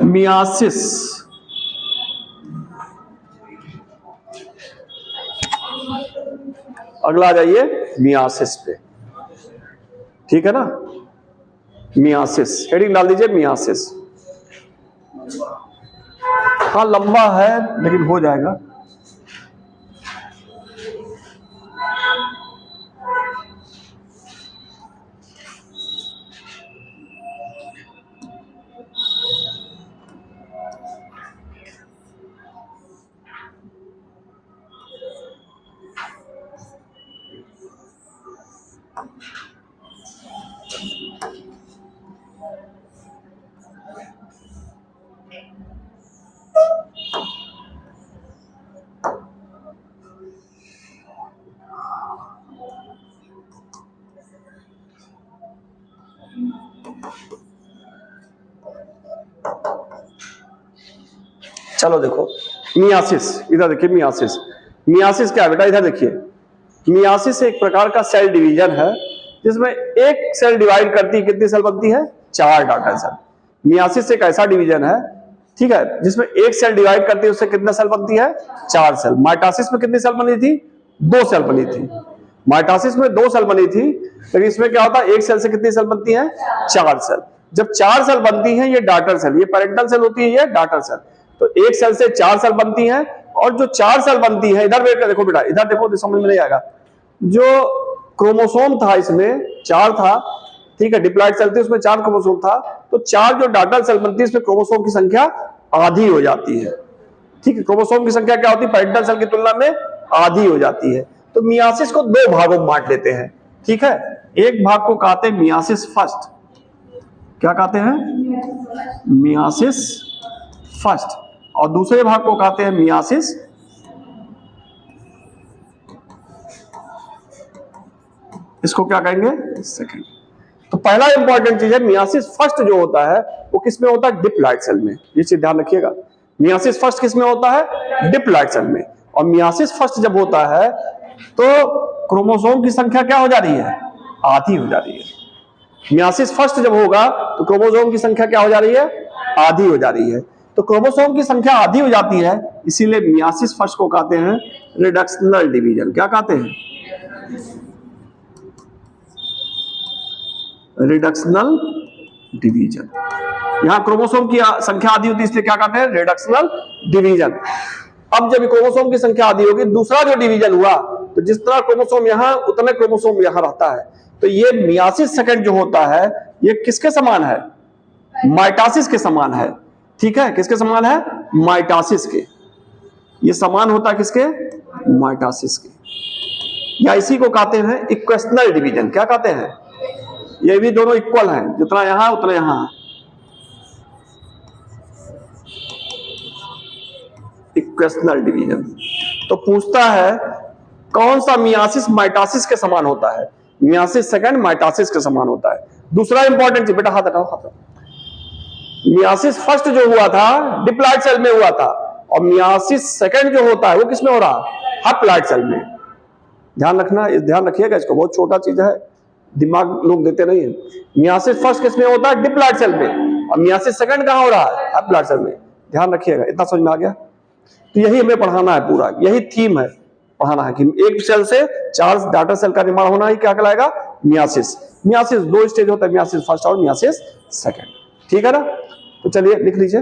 Myiasis. अगला आ जाइए myiasis पे, ठीक है ना। मियासिस हेडिंग डाल दीजिए, मियासिस। हाँ लंबा है लेकिन हो जाएगा। चलो देखो मियासिस, इधर देखिए मियासिस। मियासिस क्या है बेटा, इधर देखिए। मियासिस एक प्रकार का सेल डिवीजन है जिसमें एक सेल डिवाइड करती है, कितनी सेल बनती है? 4 डाटा सेल। मियासिस एक ऐसा डिवीजन है, ठीक है, जिसमें एक सेल डिवाइड करती है, उससे कितना सेल बनती है? 4 सेल। माइटोसिस में कितनी सेल बनी थी? 2 सेल बनी थी। माइटोसिस में 2 सेल बनी थी, लेकिन इसमें क्या होता है, एक सेल से कितनी सेल बनती है? 4 सेल। जब 4 सेल बनती है, ये डाटर सेल, ये पेरेंटल सेल होती है, ये डाटर सेल। तो एक सेल से 4 सेल बनती है, और जो 4 सेल बनती है, इधर देखो बेटा, इधर देखो तो समझ में नहीं आएगा। जो क्रोमोसोम था इसमें 4 था, ठीक है, डिप्लॉइड सेल थी उसमें 4 क्रोमोसोम था, तो 4 जो डाटर सेल बनती है इसमें क्रोमोसोम की संख्या आधी हो जाती है, ठीक है। क्रोमोसोम की संख्या क्या होती है? पेरेंटल सेल की तुलना में आधी हो जाती है। तो मियासिस को 2 भागों में बांट लेते हैं, ठीक है। एक भाग को कहते हैं मियासिस फर्स्ट। क्या कहते हैं? Myiasis first. और दूसरे भाग को कहते हैं मियासिस इसको क्या कहेंगे? सेकंड। तो पहला इंपॉर्टेंट चीज है, मियासिस फर्स्ट जो होता है वो किसमें होता है? डिप्लॉइड सेल में। ये चीज ध्यान रखिएगा, मियासिस फर्स्ट किसमें होता है? डिप्लॉइड सेल में। और मियासिस फर्स्ट जब होता है तो क्रोमोसोम की संख्या क्या हो जा रही है? आधी हो जा रही है। मियासिस फर्स्ट जब होगा तो क्रोमोसोम की संख्या क्या हो जा रही है? आधी हो जा रही है। तो क्रोमोसोम की संख्या आधी हो जाती है, इसीलिए मियासिस फर्स्ट को कहते हैं रिडक्शनल डिवीजन। क्या कहते हैं? Reductional division. यहां क्रोमोसोम की संख्या आधी होती है, इसलिए क्या कहते हैं? Reductional division. अब जब क्रोमोसोम की संख्या आधी होगी, दूसरा जो डिवीजन हुआ, तो जिस तरह क्रोमोसोम यहां उतने क्रोमोसोम यहां रहता है, तो ये मियासिस सेकंड जो होता है ये किसके समान है? माइटोसिस के समान है, ठीक है। किसके समान है? माइटोसिस के। ये समान होता है किसके? माइटोसिस के। या इसी को कहते हैं इक्वेशनल डिवीजन। क्या कहते हैं? ये भी दोनों इक्वल हैं, जितना यहां उतना यहां है। Equational division. तो पूछता है कौन सा मियासिस माइटोसिस के समान होता है? मियासिस सेकंड माइटोसिस के समान होता है। दूसरा इंपॉर्टेंट चीज, बेटा हाथ हटाओ, हाथ। मियासिस फर्स्ट जो हुआ था डिप्लॉइड सेल में हुआ था, और मियासिस सेकंड जो होता है वो किसमें हो रहा है? हैप्लॉइड सेल में। ध्यान रखना, ध्यान रखिएगा इसको, बहुत छोटा चीज है, दिमाग लोग देते नहीं है। मियासिस फर्स्ट किसमें होता है? डिप्लॉइड सेल में। और मियासिस सेकंड कहां हो रहा है? हैप्लॉइड सेल में। ध्यान रखिएगा, इतना समझ में आ गया? तो यही हमें पढ़ाना है, पूरा यही थीम है पढ़ाना है कि एक सेल से 4 डाटर सेल का निर्माण होना ही क्या कहलाएगा? मियासिस। मियासिस 2 स्टेज होता है, मियासिस फर्स्ट और मियासिस सेकंड, ठीक है ना। तो चलिए लिख लीजिए,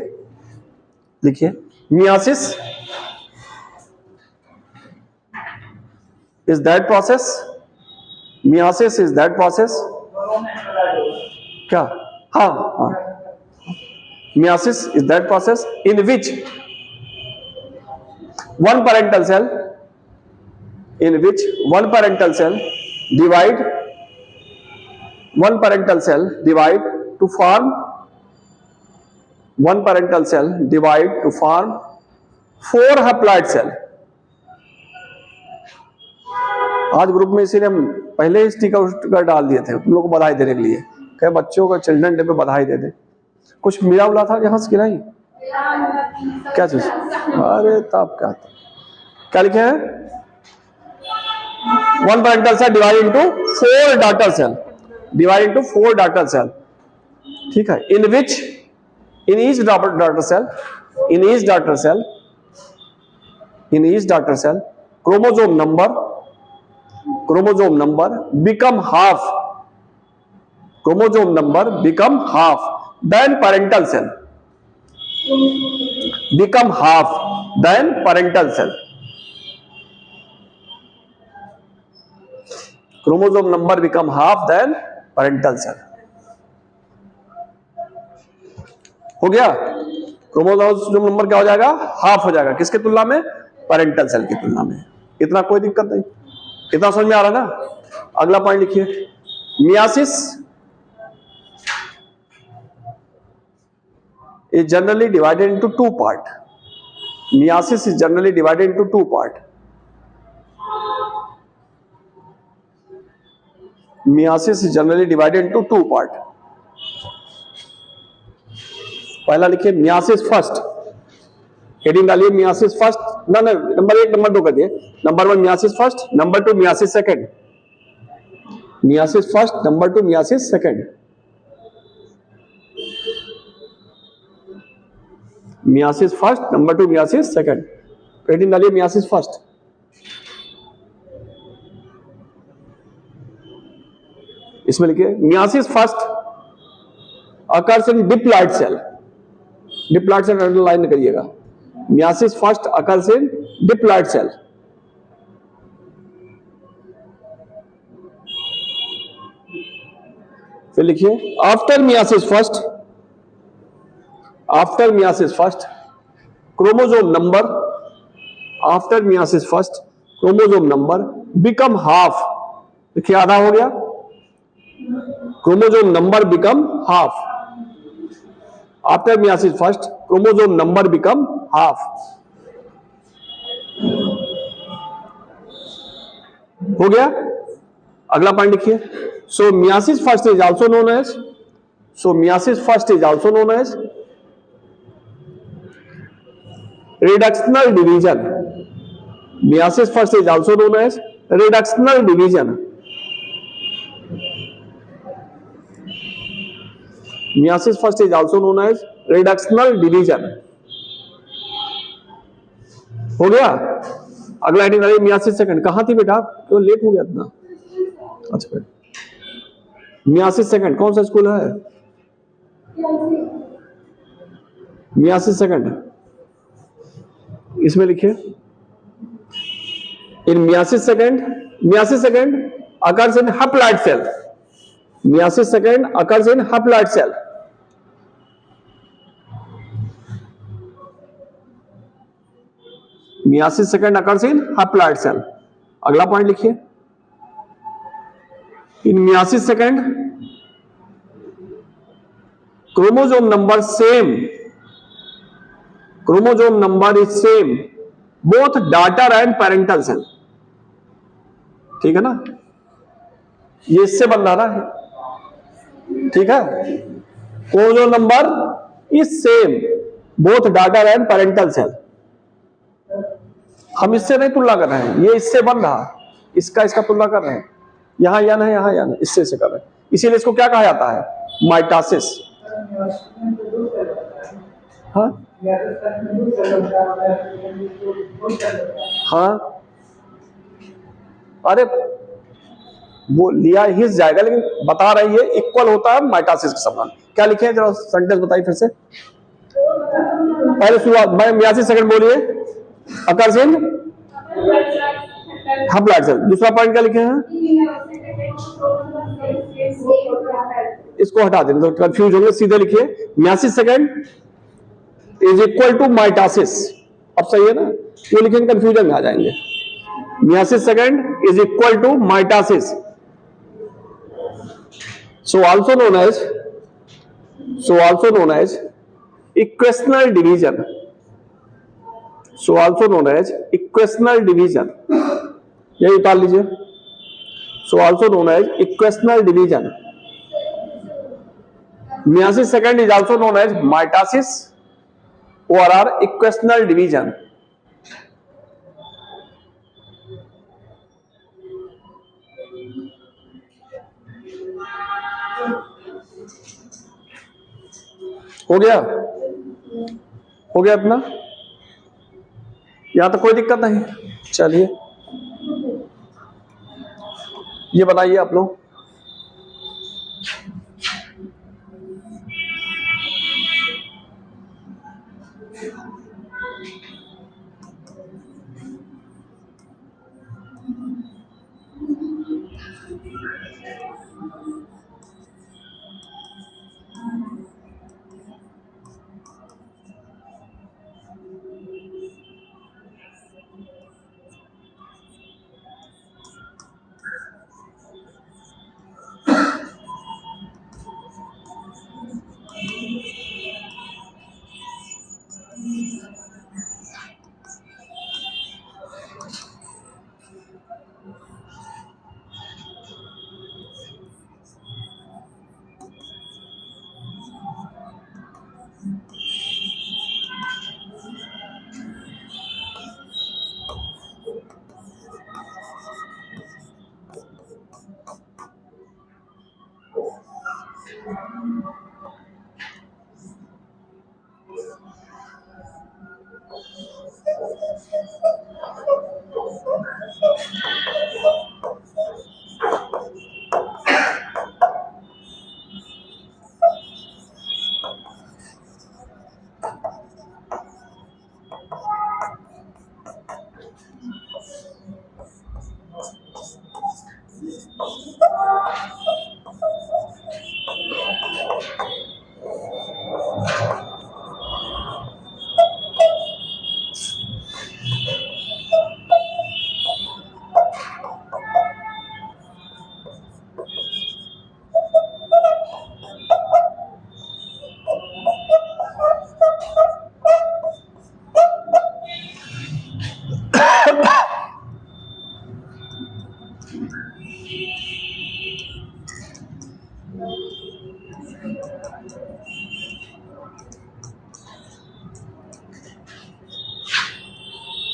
लिखिए myiasis is that process, myiasis is that process. क्या? हाँ हाँ, myiasis is that process in which one parental cell divide to form 4 haploid cell। आज ग्रुप में इसीलिए हम पहले ही स्टिकर डाल दिए थे तुम लोग को बधाई देने के लिए, क्या बच्चों को चिल्ड्रन डे पे बधाई दे दे। कुछ मिला उला था यहाँ से नहीं? क्या चीज? अरे तब क्या लिखे हैं? 1 parental cell divided into 4 daughter cell, ठीक है। इन विच In each daughter cell, in each daughter cell, in each daughter cell, chromosome number become half. Chromosome number become half than parental cell. Become half than parental cell. Chromosome number become half than parental cell. हो गया? Chromosome number क्या हो जाएगा? Half हो जाएगा। किसके तुलना में? पेरेंटल सेल की तुलना में। इतना कोई दिक्कत नहीं, इतना समझ में आ रहा ना? अगला पॉइंट लिखिए, myiasis is generally divided into two part. Meiosis is generally divided into two part. Meiosis is generally divided into two part. पहला लिखिए मियासिस फर्स्ट, हेडिंग डालिए मियासिस फर्स्ट, ना नंबर 1 नंबर 2 कर दिए, number 1 meiosis first, number 2 meiosis second, meiosis first, number 2 meiosis second, meiosis first, number 2 meiosis second, heading डालिए meiosis first. इसमें लिखिए meiosis first occurs in diploid cell, diploid cell underline करिएगा, meiosis first occurs in diploid cell. फिर लिखिए after meiosis first, after meiosis first chromosome number, after meiosis first chromosome number become half, देखिए आधा हो गया, chromosome number become half, after meiosis first chromosome number become half. हो गया? अगला point लिखिए, so meiosis first is also known as, so meiosis first is also known as reductional division. Meiosis first is also known as reductional division. Meiosis first is also known as reductional division. हो गया? अगला heading है myiasis second. कहां थी बेटा? क्यों late हो गया इतना? अच्छा, मियासिस सेकंड कौन सा स्कूल है? मियासिस सेकंड, इसमें लिखिए in meiosis second occurs in haploid cell, meiosis second occurs in haploid cell, meiosis second occurs in haploid cell। अगला पॉइंट लिखिए in meiosis second chromosome number same, chromosome number is same both daughter and parental cell, ठीक है ना? ये इससे बन रहा है, ठीक है? Chromosome number is same both daughter and parental cell. हम इससे नहीं तुलना कर रहे हैं, ये इससे बन रहा, इसका इसका तुलना कर रहे हैं, यहां या ना, यहां या ना, इससे से कर रहे हैं, इसीलिए इसको क्या कहा जाता है? माइटोसिस। हाँ हाँ, अरे वो लिया ही जाएगा, लेकिन बता रही है इक्वल होता है माइटोसिस के समान। क्या लिखे हैं जरा सेंटेंस बताइए फिर से, पहले शुरुआत मियासिस सेकंड बोलिए, अकर्स इन हैप्लॉइड सेल। दूसरा पॉइंट क्या लिखे हैं? इसको हटा देंगे तो कंफ्यूज होंगे, सीधे लिखिए meiosis second is equal to mitosis. अब सही है ना? वो लिखेंगे कंफ्यूजन में आ जाएंगे। Meiosis second is equal to mitosis, so also known as equational division, so also known as equational division, यही उतार लीजिए, so also known as equational division। meiosis second is also known as mitosis or equational division। हो गया? हो गया इतना, यहां तो कोई दिक्कत नहीं। चलिए ये बताइए आप लोग,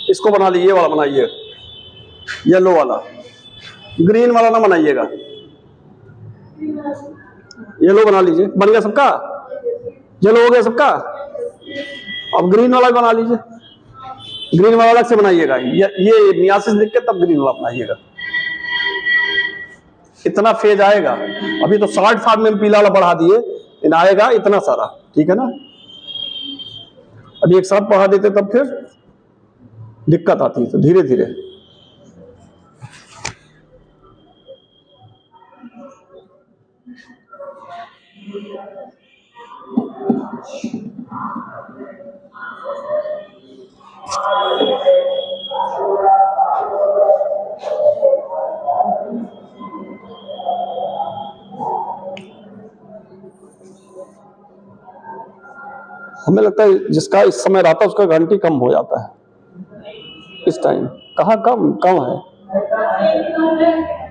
इसको बना लीजिए, वाला बनाइए, येलो वाला, ग्रीन वाला ना बनाइएगा, येलो बना लीजिए। बन गया सबका, येलो हो गया सबका, अब ग्रीन वाला बना लीजिए। ग्रीन वाला अलग से बनाइएगा, ये मियासिस लिख के तब ग्रीन वाला बनाइएगा। इतना फेज आएगा, अभी तो 60 फार्म में पीला वाला बढ़ा दिए, इन आएगा इतना सारा, ठीक है ना। अभी एक साथ बढ़ा देते तब फिर दिक्कत आती है, तो धीरे धीरे। हमें लगता है जिसका इस समय रहता है उसका घंटी कम हो जाता है इस टाइम। कहाँ कम कम है?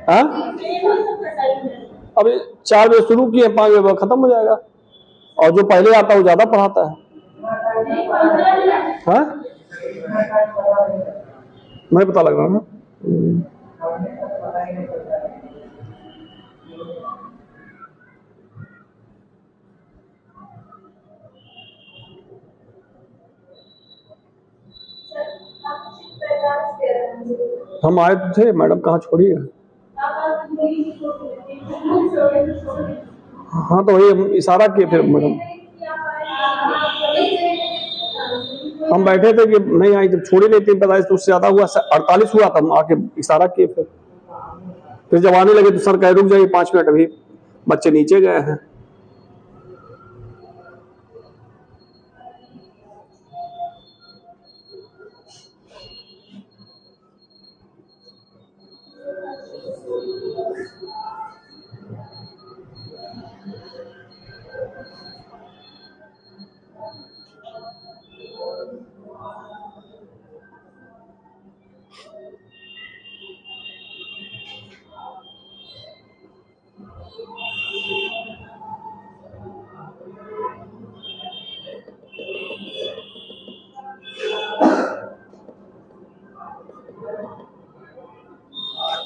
हाँ, अभी 4 बजे शुरू किए, 5 बजे खत्म हो जाएगा। और जो पहले आता है वो ज्यादा पढ़ाता है। हाँ, नहीं पता लग रहा ना। हम आए तो थे, मैडम कहाँ छोड़ी है। हाँ तो वही हम इशारा किए, फिर मैडम हम बैठे थे कि नहीं आई, जब छोड़ी नहीं 3:45 तो उससे ज्यादा हुआ, 48 हुआ था, हम आके इशारा किए। फिर जब आने लगे तो सर कहे रुक जाइए 5 मिनट, अभी बच्चे नीचे गए हैं।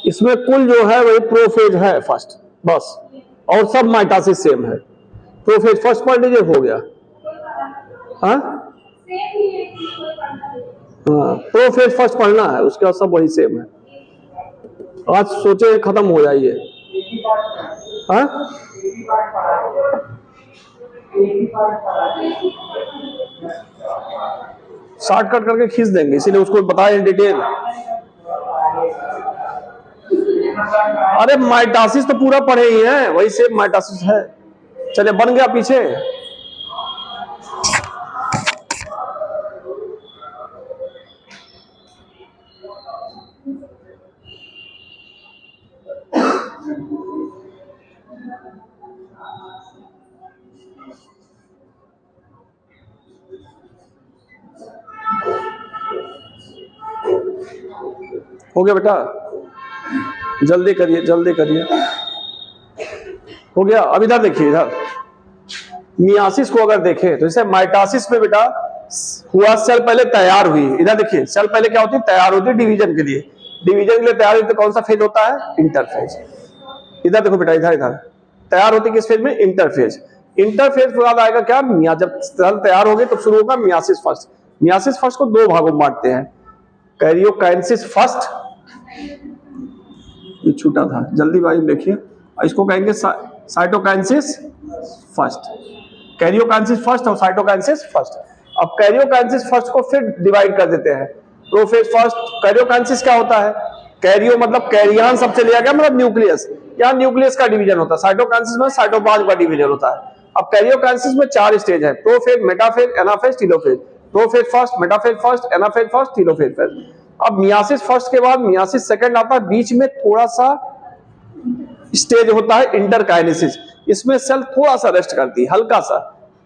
इसमें कुल जो है वही प्रोफेज है फर्स्ट, बस, और सब माइटोसिस सेम है। प्रोफेज फर्स्ट पार्ट हो गया। हाँ, हाँ, प्रोफेज फर्स्ट पढ़ना है, उसके बाद सब वही सेम है। आज सोचे खत्म हो जाइए। हाँ, शॉर्टकट करके खींच देंगे, इसीलिए उसको बताए डिटेल। अरे माइटोसिस तो पूरा पढ़े ही हैं, वही सेम माइटोसिस है। चले बन गया पीछे। हो गया बेटा, जल्दी करिए जल्दी करिए। हो गया। अब इधर देखिए, इधर मियासिस को अगर देखें तो जैसे माइटोसिस में बेटा हुआ, सेल पहले तैयार हुई। इधर देखिए, सेल पहले क्या होती है, तैयार होती है डिवीजन के लिए। डिवीजन के लिए तैयार होती है तो कौन सा फेज होता है, इंटरफेज। इधर देखो बेटा, इधर इधर तैयार होती है किस फेज में, इंटरफेज। इंटरफेज के बाद आएगा क्या, जब सेल तैयार हो गई तो शुरू होगा मियासिस फर्स्ट। मियासिस फर्स्ट को दो भागों में बांटते हैं, कैरियोकाइनेसिस फर्स्ट, ये छूटा था, जल्दी भाई देखिए, इसको कहेंगे साइटोकाइनेसिस फर्स्ट। कैरियोकाइनेसिस फर्स्ट और साइटोकाइनेसिस फर्स्ट। अब कैरियोकाइनेसिस फर्स्ट को फिर डिवाइड कर देते हैं, प्रोफेज फर्स्ट। कैरियोकाइनेसिस क्या होता है, कैरियो मतलब कैरियन सबसे लिया गया, मतलब न्यूक्लियस, यहाँ न्यूक्लियस का डिवीजन होता है। साइटोकाइनेसिस में साइटोप्लाज्म का डिवीजन होता है। अब कैरियोकाइनेसिस में 4 स्टेज है, prophase, metaphase, anaphase, telophase. Prophase first, metaphase first, anaphase first, telophase first. अब मियासिस फर्स्ट के बाद मियासिस सेकंड आता है, बीच में थोड़ा सा स्टेज होता है इंटरकाइनेसिस। इसमें सेल थोड़ा सा रेस्ट करती है, हल्का सा,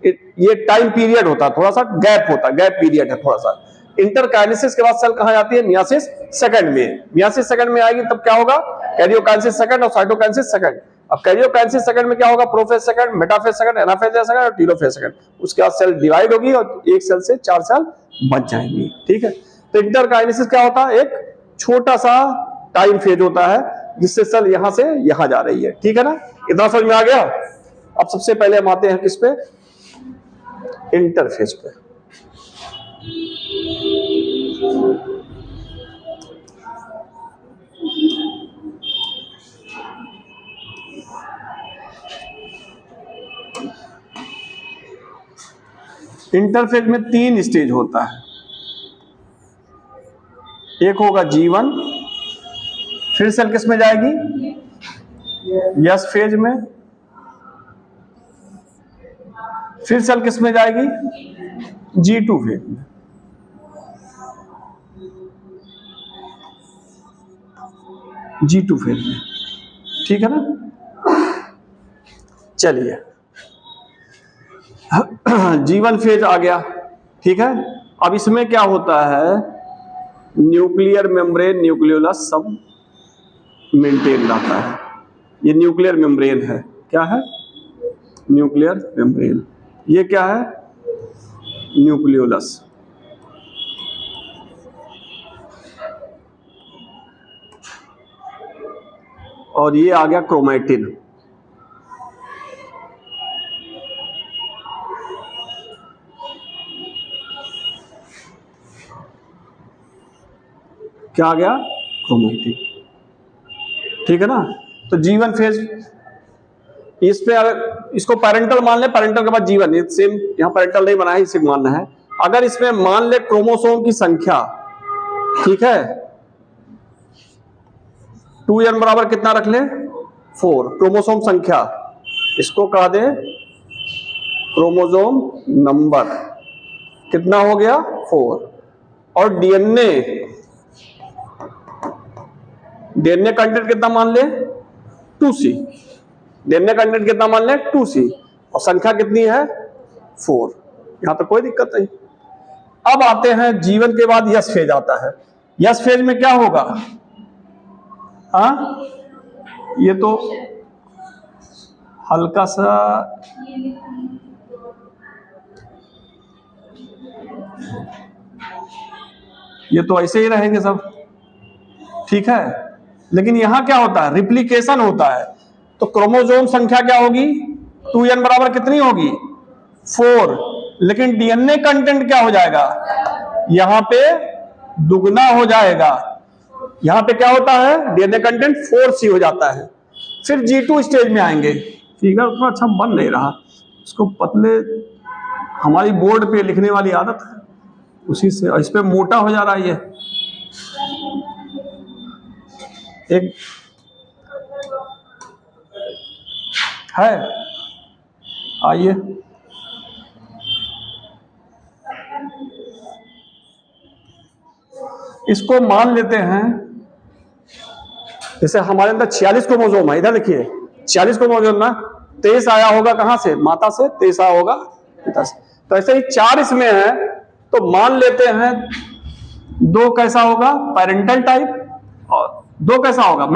ये टाइम पीरियड होता है, थोड़ा सा गैप होता है, गैप पीरियड है थोड़ा सा। इंटरकाइनेसिस के बाद सेल कहां जाती है, मियासिस सेकंड में। मियासिस सेकंड में आएगी तब क्या होगा, कैरियोकाइनेसिस सेकंड और साइटोकाइनेसिस सेकंड। अब कैरियोकाइनेसिस सेकंड में क्या होगा, prophase second, metaphase second, anaphase second और टेलोफेज सेकंड। उसके बाद सेल डिवाइड होगी और एक सेल से 4 सेल बच जाएंगी। ठीक है, तो इंटरकाइनेसिस क्या होता है, एक छोटा सा टाइम फेज होता है जिससे सेल यहां से यहां जा रही है। ठीक है ना, इतना समझ में आ गया। अब सबसे पहले हम आते हैं किस पे, इंटरफेज पे। इंटरफेज में 3 स्टेज होता है, एक होगा G1, फिर सेल किस में जाएगी, यस फेज में, फिर सेल किस में जाएगी, G2 फेज में। G2 फेज में, ठीक है ना। चलिए G1 फेज आ गया, ठीक है। अब इसमें क्या होता है, न्यूक्लियर मेम्ब्रेन, न्यूक्लियोलस सब मेंटेन रहता है। ये न्यूक्लियर मेम्ब्रेन है, क्या है, न्यूक्लियर मेम्ब्रेन। ये क्या है, न्यूक्लियोलस। और ये आ गया क्रोमैटिन। क्या आ गया, क्रोमैटिन। ठीक है ना। तो G1 फेज, इस पे अगर इसको पैरेंटल मान ले, पैरेंटल के बाद G1, ये सेम यहां पैरेंटल नहीं बना है, इसे मानना है। अगर इसमें मान ले क्रोमोसोम की संख्या, ठीक है, 2n बराबर कितना रख ले, 4 क्रोमोसोम संख्या, इसको कह दे क्रोमोसोम नंबर, कितना हो गया 4। और डीएनए कंटेंट कितना मान ले, 2C। डीएनए कंटेंट कितना मान ले, 2C। और संख्या कितनी है, 4। यहां तो कोई दिक्कत नहीं। अब आते हैं G1 के बाद यस फेज आता है। यस फेज में क्या होगा, हाँ, ये तो हल्का सा, ये तो ऐसे ही रहेंगे सब, ठीक है। लेकिन यहां क्या होता है, रिप्लिकेशन होता है। तो क्रोमोसोम संख्या क्या होगी, 2n बराबर कितनी होगी, 4। लेकिन डीएनए कंटेंट क्या हो जाएगा, यहां पे दुगना हो जाएगा। यहां पे क्या होता है, डीएनए कंटेंट 4C हो जाता है। फिर G2 स्टेज में आएंगे। फिगर उतना अच्छा बन नहीं रहा, इसको पतले, हमारी बोर्ड पे लिखने वाली आदत है उसी से, इस पे मोटा हो जा रहा है। ये एक है, आइए इसको मान लेते हैं, जैसे हमारे अंदर 46 क्रोमोसोम है, इधर देखिए 46 क्रोमोसोम ना, 23 आया होगा कहां से, माता से, 23 आया होगा पिता से। तो ऐसे ही 4 इसमें है, तो मान लेते हैं 2 कैसा होगा, पेरेंटल टाइप, और 2 कैसा होगा,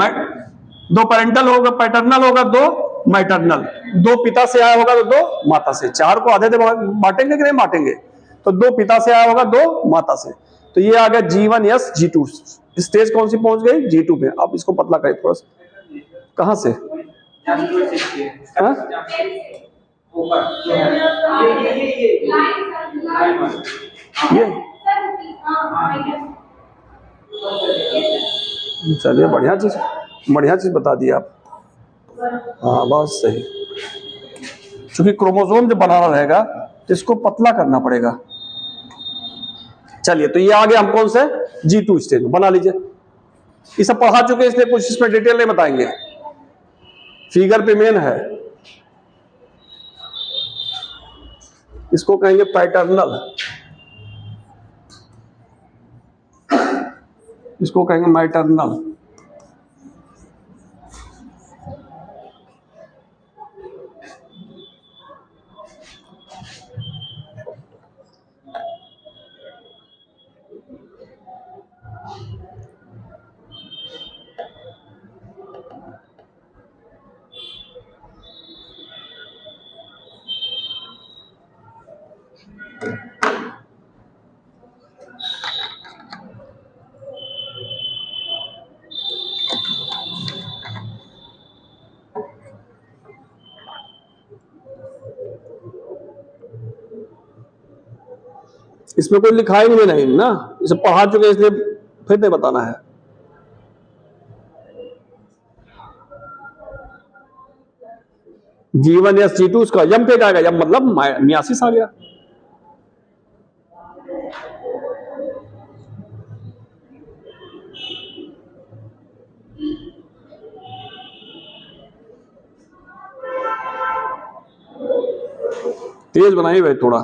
2 पेरेंटल होगा, पैटर्नल होगा, 2 मैटरनल, 2 पिता से आया होगा तो 2 माता से। 4 को आधे बांटेंगे कि नहीं बांटेंगे, तो 2 पिता से आया होगा, 2 माता से। तो ये आ गया G1S G2, स्टेज कौन सी पहुंच गई, G2 पे। अब इसको पतला करें थोड़ा सा, कहां से, ये चलिए बढ़िया चीज बता दी आप। हाँ बस सही, क्योंकि क्रोमोसोम जब बनाना रहेगा तो इसको पतला करना पड़ेगा। चलिए, तो ये आ गया हम कौन से, G2 स्टेज में, बना लीजिए। ये सब पढ़ा चुके हैं, इसलिए कुछ इसमें डिटेल नहीं बताएंगे, फिगर पे मेन है। इसको कहेंगे पैटर्नल, इसको कहेंगे मैटरनल। इसमें कोई लिखाएंगे नहीं ना, इसे पढ़ा चुके हैं, इसलिए फिर नहीं बताना है। G1S G2, उसका यम पे आएगा, यम मतलब मियासिस आ गया। तेज बनाइए भाई थोड़ा।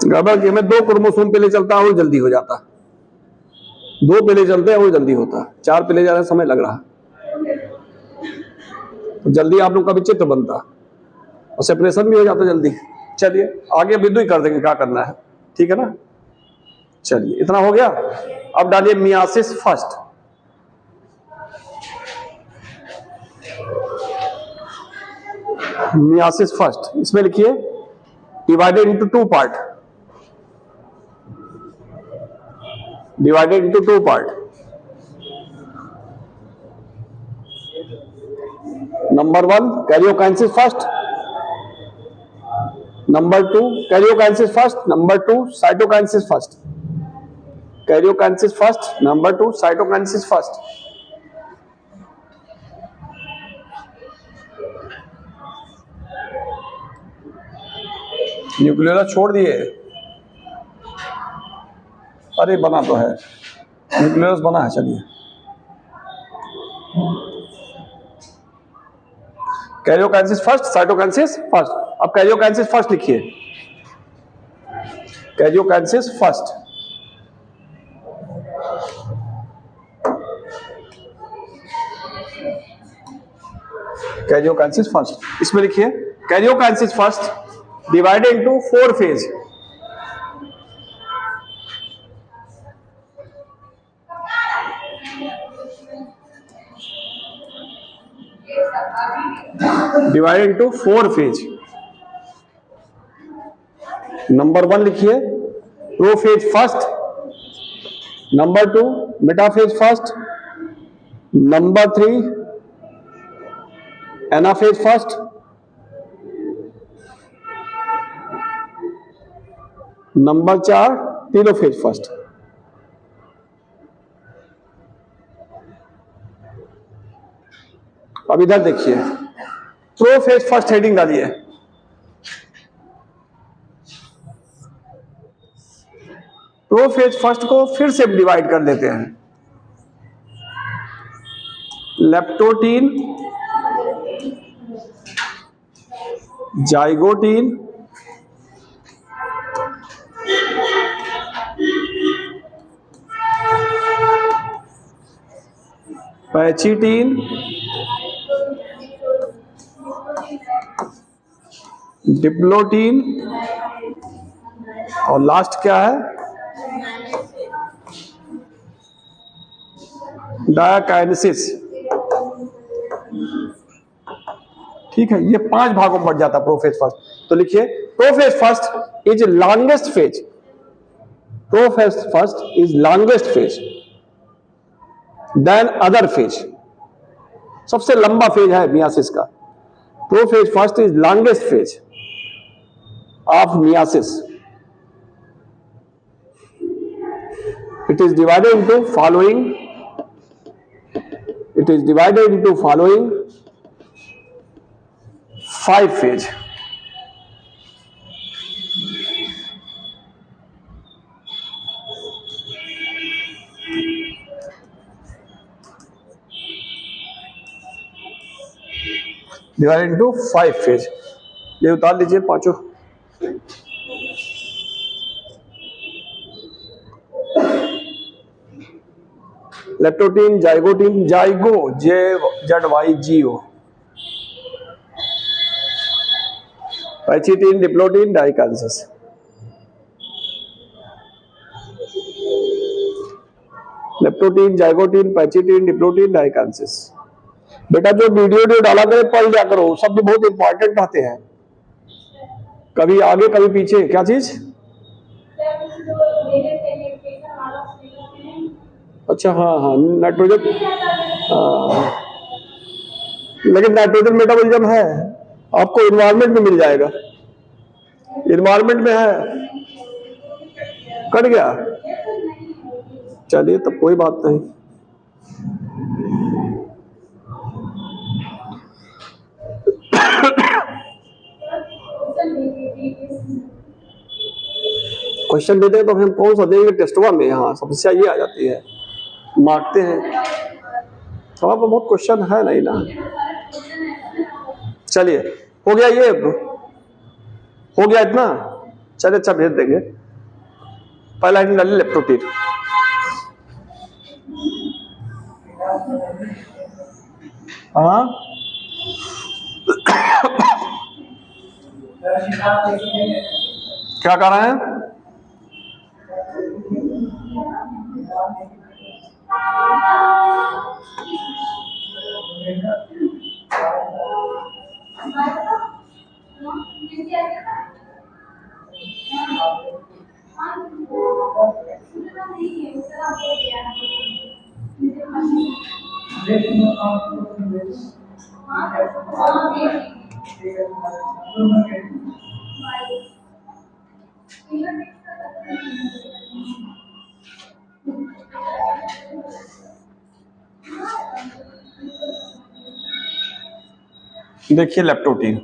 गड़बड़ कि मैं 2 क्रोमोसोम पे ले चलता हूं, जल्दी हो जाता, 2 पे ले चलते हैं वो जल्दी होता, 4 पे ले जाने में समय लग रहा, तो जल्दी आप लोग का भी चित्र बनता और सेपरेशन भी हो जाता जल्दी। चलिए आगे विद्यु ही कर देंगे, क्या करना है, ठीक है ना। चलिए इतना हो गया। अब डालिए मियासिस फर्स्ट। मियासिस फर्स्ट, इसमें लिखिए divided into 2 part, divided into 2 part. Number 1 karyokinesis first, number 2 karyokinesis first, number 2 cytokinesis first, karyokinesis first, number 2 cytokinesis first. Nuclear छोड़ दिए, अरे बना तो है, न्यूक्लियस बना है। चलिए कैरियोकाइनेसिस फर्स्ट, साइटोकाइनेसिस फर्स्ट। अब कैरियोकाइनेसिस फर्स्ट लिखिए, कैरियोकाइनेसिस फर्स्ट, कैरियोकाइनेसिस फर्स्ट। इसमें लिखिए karyokinesis first divided into 4 phase. Divided into 4 phase. Number 1 लिखिए prophase first, number 2 metaphase first, number 3 anaphase first, number 4 telophase first. अब इधर देखिए प्रोफेज फर्स्ट हेडिंग डालिए। Prophase first को फिर से डिवाइड कर देते हैं। लेप्टोटीन, जाइगोटीन, पैचिटीन, डिप्लोटीन और लास्ट क्या है डायकाइनेसिस। ठीक है, ये 5 भागों में बढ़ जाता है प्रोफेज फर्स्ट। तो लिखिए prophase first is longest phase, prophase first is longest phase then other phase. सबसे लंबा फेज है मियासिस का। Prophase first is longest phase of meiosis. It is divided into following, it is divided into following 5 phase। divided into 5 phase। ये उतार लीजिए पांचों। Leptotene, zygotene, zygo JZYGO, pachytene, diplotene, diakinesis. Leptotene, zygotene, pachytene, diplotene, diakinesis. बेटा जो video डाला करे पढ़ लिया करो, सब भी बहुत इंपॉर्टेंट आते हैं, कभी आगे कभी पीछे। क्या चीज? अच्छा हाँ हाँ नाइट्रोजन, लेकिन नाइट्रोजन मेटाबॉलिज्म है आपको इन्वायरमेंट में मिल जाएगा। इन्वायरमेंट में है, कट गया, चलिए तब कोई बात नहीं। क्वेश्चन देते हैं तो हम कौन सा देंगे टेस्टवा में? हाँ समस्या ये आ जाती है, मारते हैं थोड़ा बहुत क्वेश्चन है नहीं ना। चलिए हो गया, ये हो गया इतना। चलिए अच्छा भेज देंगे। पहला हेडिंग डालिए लेप्टोटीन। हाँ क्या कर रहे हैं? देखिए लेप्टोटीन,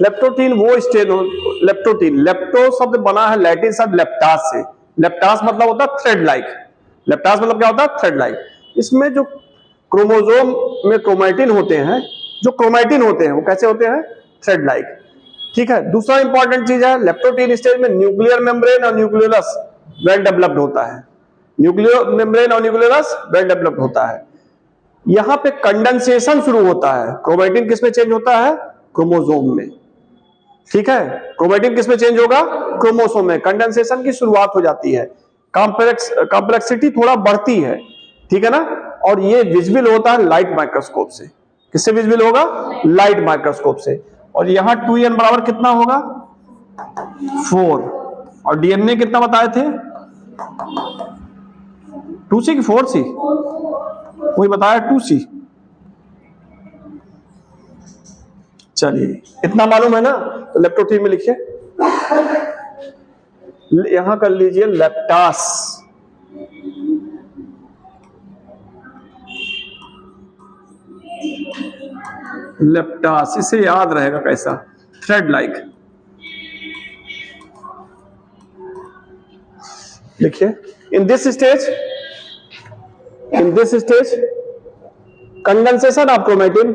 लेप्टोटीन वो स्टेज, लेप्टोटीन, लेप्टो शब्द बना है लैटिन शब्द लेप्टास से। लेप्टास मतलब होता है थ्रेड लाइक। लेप्टास मतलब क्या होता है? Thread like. इसमें जो क्रोमोसोम में क्रोमैटिन होते हैं, जो क्रोमैटिन होते हैं वो कैसे होते हैं? Thread like. ठीक है, दूसरा इंपॉर्टेंट चीज है लेप्टोटीन स्टेज में न्यूक्लियर मेम्ब्रेन और न्यूक्लियस वेल डेवलप्ड होता है। न्यूक्लियर मेम्ब्रेन और न्यूक्लियस वेल डेवलप्ड होता है। यहां पे कंडेंसेशन शुरू होता है। क्रोमैटिन किस में चेंज होता है? क्रोमोसोम में। ठीक है, क्रोमैटिन किस में चेंज होगा? क्रोमोसोम में। कंडेंसेशन की शुरुआत हो जाती है, कॉम्प्लेक्सिटी थोड़ा बढ़ती है, ठीक है ना। और ये विजिबल होता है लाइट माइक्रोस्कोप से। किससे विजिबल होगा? लाइट माइक्रोस्कोप से। और यहां 2n बराबर कितना होगा? 4। और डीएनए कितना बताए थे? 2c की 4c? कोई बताया 2c? चलिए इतना मालूम है ना, तो लेप्टोटीन में लिखिए, यहां कर लीजिए लेप्टास। लेप्टास, इसे याद रहेगा कैसा? Thread like. लिखिए, in this stage condensation of chromatin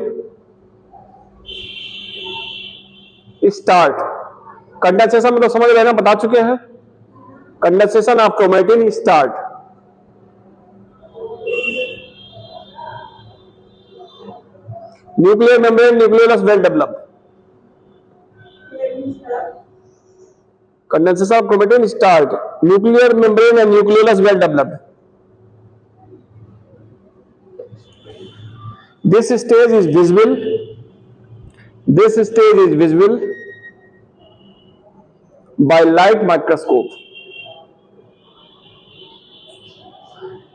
start. Condensation में तो समझ रहे ना, बता चुके हैं। Condensation of chromatin start. Nuclear membrane, nucleolus well developed. Condensation of chromatin start. Nuclear membrane and nucleolus well developed. This stage is visible. This stage is visible by light microscope.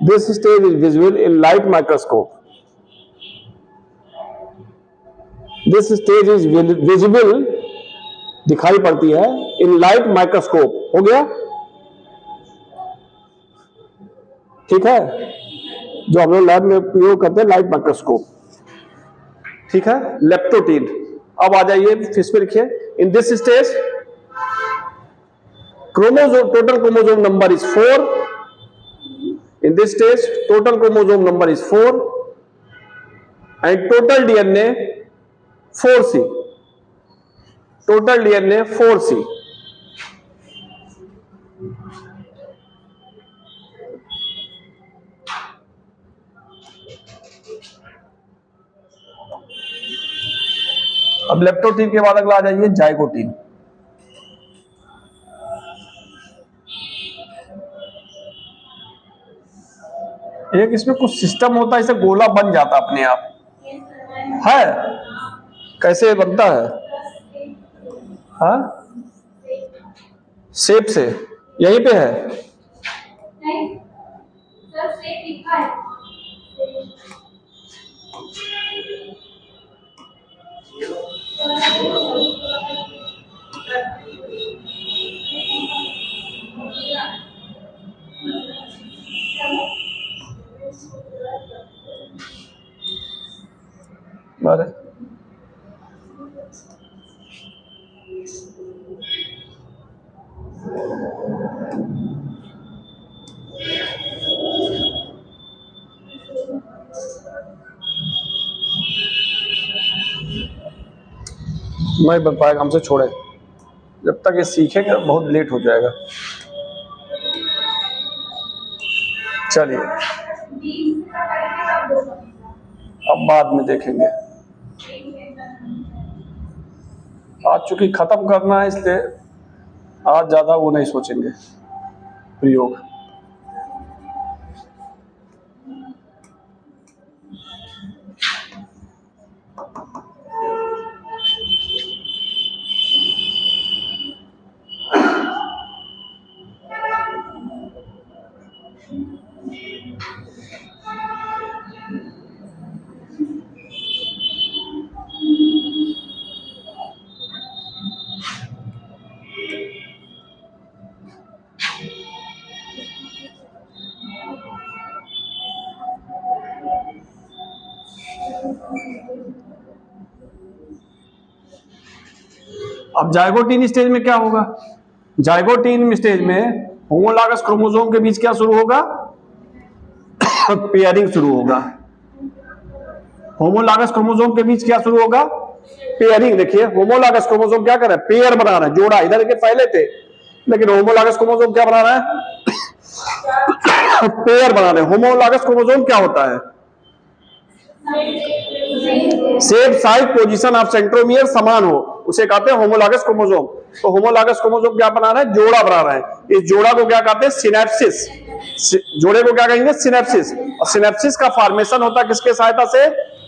This stage is visible in light microscope. This stage is visible, दिखाई पड़ती है, in light microscope. हो गया? ठीक है, जो हम लोग लैब में उपयोग करते हैं लाइट माइक्रोस्कोप। ठीक है, लेप्टोटीन। अब आ जाइए फिर पे लिखिए, in this stage chromosome, total chromosome number is 4। In this stage total chromosome number is 4 and total DNA 4c। Total DNA 4c। अब लेप्टोटीन के बाद अगला आ जाइए जाइगोटीन। एक इसमें कुछ सिस्टम होता है, इसे गोला बन जाता अपने आप है। कैसे बनता है? हाँ, शेप से। यहीं पे है। नहीं सर, शेप लिखा है। अरे नहीं बन पाएगा, हमसे छोड़े। जब तक ये सीखेंगे बहुत लेट हो जाएगा। चलिए अब बाद में देखेंगे। आज चूंकि खत्म करना है, इसलिए आज ज्यादा वो नहीं सोचेंगे प्रयोग। अब जाइगोटीन स्टेज में क्या होगा? जाइगोटीन स्टेज में होमोलॉगस क्रोमोसोम के बीच क्या शुरू होगा? पेयरिंग शुरू होगा। होमोलॉगस क्रोमोसोम के बीच क्या शुरू होगा? पेयरिंग। देखिए होमोलॉगस क्रोमोसोम क्या कर रहा है? पेयर बना रहा है, जोड़ा। इधर के पहले थे, लेकिन होमोलॉगस क्रोमोसोम क्या बना रहा है? पेयर बना रहे हैं। होमोलॉगस क्रोमोसोम क्या होता है? Same size, position of centromere समान हो, उसे कहते हैं होमोलॉगस क्रोमोसोम। तो होमोलॉगस क्रोमोसोम क्या बना रहा है? जोड़ा बना रहा है। इस जोड़ा को क्या कहते हैं? सिनेप्सिस। जोड़े को क्या कहेंगे? सिनेप्सिस। और सिनेप्सिस का फॉर्मेशन होता है किसके सहायता से?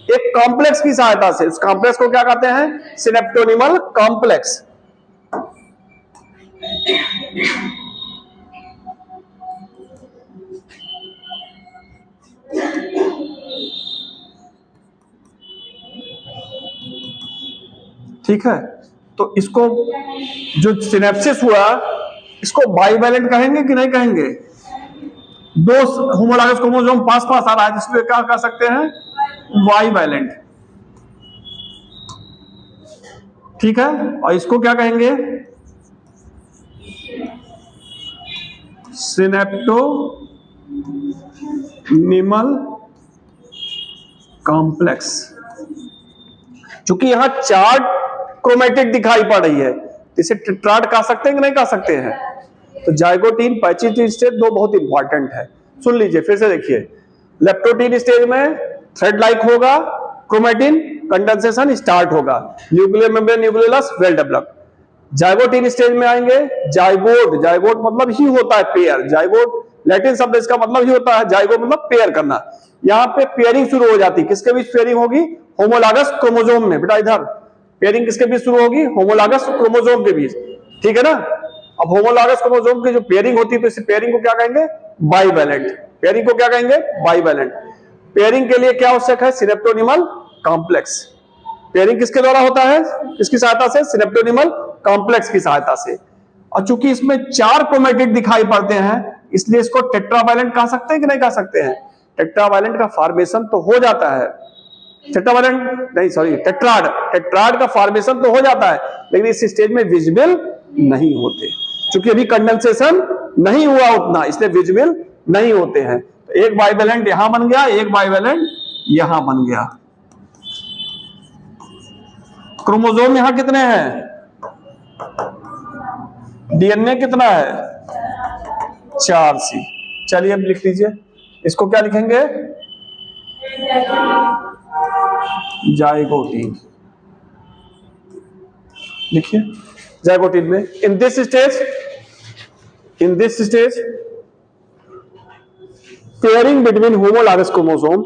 एक कॉम्प्लेक्स की सहायता से। उस कॉम्प्लेक्स को क्या कहते हैं? Synaptonemal complex. ठीक है, तो इसको जो सिनेप्सिस हुआ इसको बाइवैलेंट कहेंगे कि नहीं कहेंगे? दो होमोलॉगस क्रोमोसोम पास पास आ रहा है जिसको क्या कह सकते हैं? बाइवैलेंट। ठीक है, और इसको क्या कहेंगे? Synaptonemal complex. चूंकि यहां 4 क्रोमेटिड दिखाई पड़ रही है, इसे टेट्राड कह सकते हैं कि नहीं कह सकते हैं? तो जाइगोटीन पैचिटिन स्टेज दो बहुत इंपॉर्टेंट है। सुन लीजिए फिर से देखिए। लेप्टोटीन स्टेज में थ्रेड लाइक होगा, क्रोमेटिन कंडेंसेशन स्टार्ट होगा, nuclear membrane nucleus well developed. Zygotene stage में आएंगे, जाइगोट, जाइगोट मतलब ही होता है पेयर। जाइगोट लैटिन शब्द इसका मतलब ही होता है जाइगोट मतलब पेयर करना। यहां पे पेयरिंग शुरू हो जाती है। किसके बीच पेयरिंग होगी? होमोलॉगस क्रोमोसोम में। बेटा इधर पेयरिंग किसके बीच शुरू होगी? होमोलॉगस क्रोमोसोम के बीच। ठीक है ना? अब होमोलॉगस क्रोमोसोम की जो पेयरिंग होती है तो इस पेयरिंग को क्या कहेंगे? बाइवैलेंट। पेयरिंग को क्या कहेंगे? बाइवैलेंट। पेयरिंग के लिए क्या आवश्यक है? Synaptonemal complex. पेयरिंग किसके द्वारा होता है? किसकी सहायता से? सिनेप्टोनिमल कॉम्प्लेक्स की सहायता से। और चूंकि इसमें 4 क्रोमेटिड दिखाई पड़ते हैं इसलिए इसको टेट्रावैलेंट कह सकते हैं कि नहीं कह सकते हैं? टेट्रावैलेंट का फॉर्मेशन तो हो जाता है। टेट्रावैलेंट नहीं, सॉरी, टेट्राड। टेट्राड का फॉर्मेशन तो हो जाता है लेकिन इस स्टेज में विजिबल नहीं होते। क्योंकि अभी कंडेंसेशन नहीं हुआ उतना, इसलिए विजिबल नहीं होते हैं। तो एक बाइवैलेंट यहां बन गया, एक बाइवैलेंट यहां बन गया। क्रोमोसोम यहां कितने हैं? डीएनए कितना है? 4C। चलिए अब लिख लीजिए, इसको क्या लिखेंगे? जाइगोटीन। लिखिए जाइगोटीन में in this stage pairing between homologous chromosome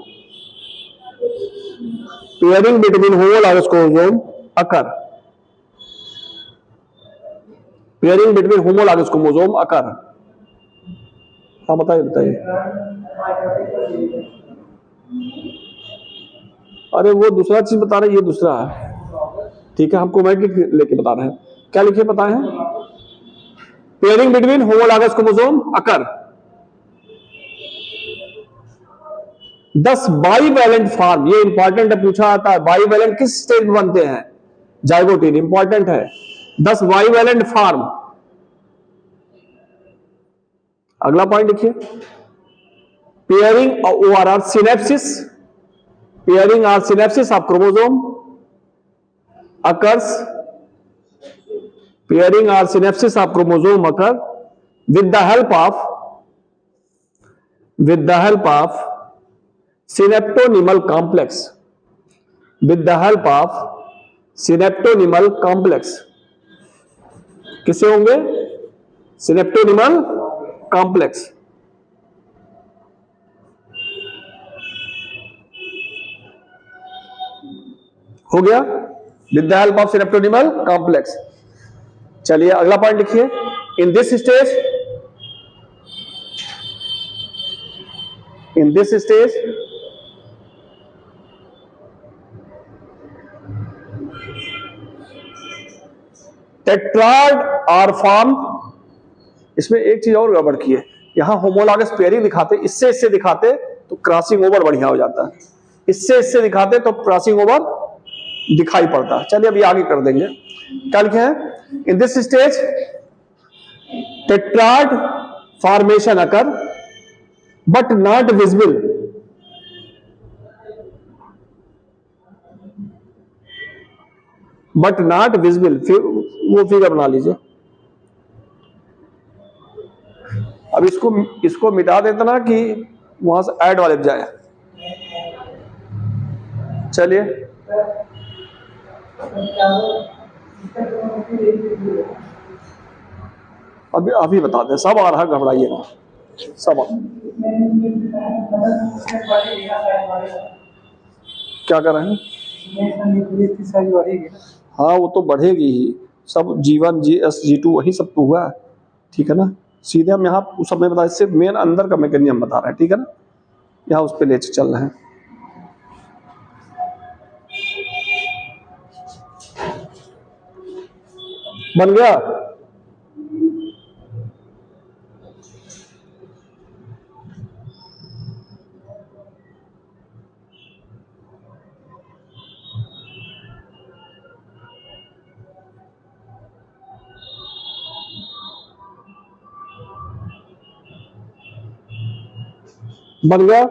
occur. Pairing between homologous chromosome occur. हाँ बताइए बताइए। अरे वो दूसरा चीज बता रहे, ये दूसरा है। ठीक है, हम क्रोमेटिड लेके बता रहे हैं। क्या लिखिए पता है? पेयरिंग बिटवीन होमोलॉगस क्रोमोसोम अकर। 10 बाइवैलेंट फॉर्म, ये इंपॉर्टेंट है, पूछा आता है बाइवैलेंट किस स्टेज में बनते हैं? जाइगोटीन, इंपॉर्टेंट है। 10 बाइवैलेंट फॉर्म। अगला पॉइंट लिखिए, पेयरिंग और सिनेप्सिस, पेयरिंग और synapses of chromosome occurs, pairing or synapsis of chromosome occur with the help of synaptonimal complex, with the help of synaptonimal complex। किससे होंगे? Synaptonemal complex. हो गया, with the help of synaptonemal complex. चलिए अगला point लिखिए, in this stage tetrad are form. इसमें एक चीज और गड़बड़ की है, यहां होमोलॉगस पेयरिंग दिखाते, इससे दिखाते तो क्रॉसिंग ओवर बढ़िया हो जाता है, इससे दिखाते तो क्रॉसिंग ओवर दिखाई पड़ता है। चलिए अभी आगे कर देंगे। क्या लिखे हैं? इन this stage tetrad formation occur but not visible, वो फिगर बना लीजिए। अब इसको मिटा देते ना कि वहां से ऐड वाले जाए। चलिए अभी बता दें, सब आ रहा, घबराइए ना। सब क्या कर रहे हैं? हाँ वो तो बढ़ेगी ही, सब G1 GS G2 वही सब तो हुआ है, ठीक है ना। सीधे हम यहाँ उस सब में बता, इससे मेन अंदर का मैकेनिज्म बता रहे हैं, ठीक है ना। यहाँ उस पर ले चल रहे हैं। बन गया? बन गया?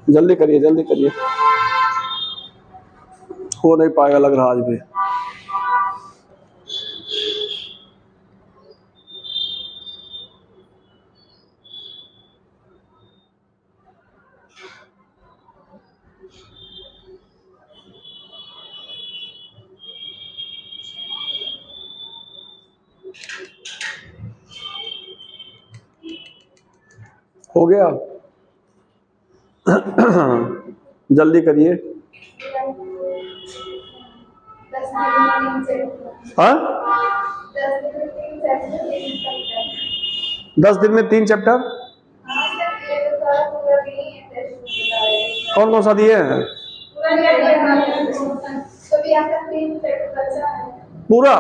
जल्दी करिए, जल्दी करिए, हो नहीं पाएगा लग रहा आज भी। हो गया? जल्दी करिए। हाँ 10 दिन में 3 चैप्टर? कौन कौन सा दिए हैं? पूरा?